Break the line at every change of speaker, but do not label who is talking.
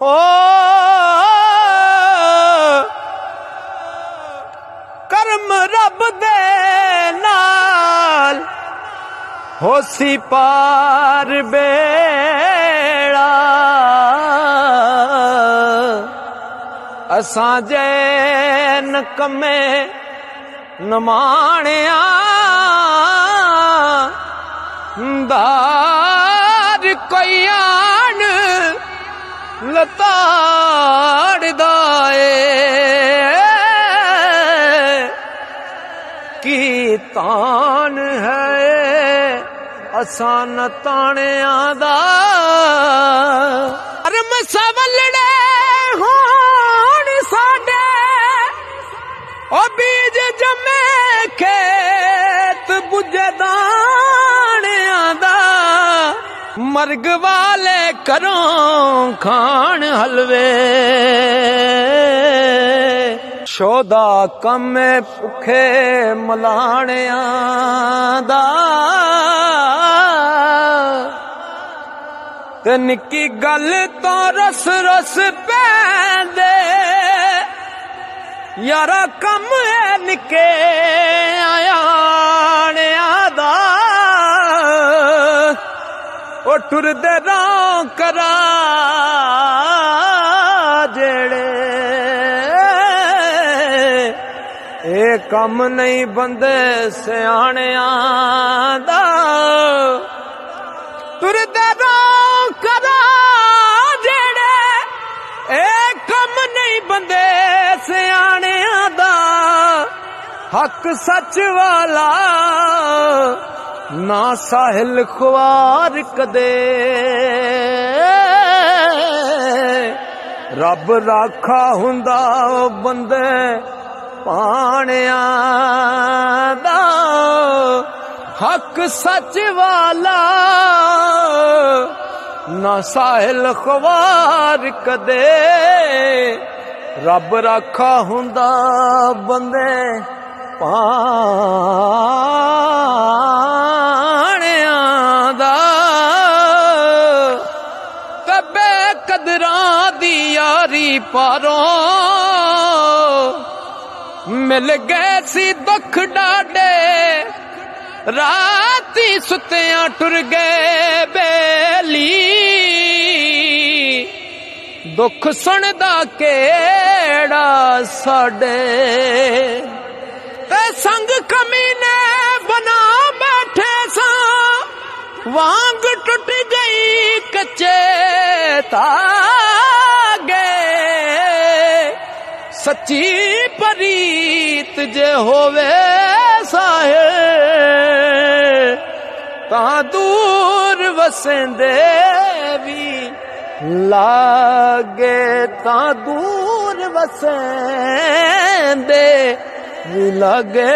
हो कर्म रब दे नाल होसी पार बेड़ा असां जैन कमे नमाणिया दार कोई आन लताड़ दाए की तान है असान ताने आदा कर्म सवलड़े होण साडे ओ बीज जमे खेत बुझे दाने आदा मर्ग वाले करों खान हलवे शोदा कमे भुखे मलाने आदा ते निक्की गल तो रस रस पैंदे यारा कम है निके आयाने आदा ओ टुरदे रां करा जेड़े ए कम नहीं बंदे सियाने आदा टुरदे रां करा जेड़े ए कम नहीं बंदे सियाने आदा हक सच वाला ना साहिल ख्वार कदे रब राखा हुंदा बंदे पाणिया दा हक सच वाला ना साहिल ख्वार कदे रब राखा हुंदा बंदे पाणिया दा कबे कदरां दी यारी पारों मिल गए सी दुख डाडे राती सुतियां टुर गए बेली दुख सुनदा केड़ा साडे ते संग कमीने बना बैठे सा वांग टुट गई कच्चे तागे सच्ची परीत जे होवे साहे ता दूर वसेंदे भी लागे ता दूर वसेंदे भी लागे।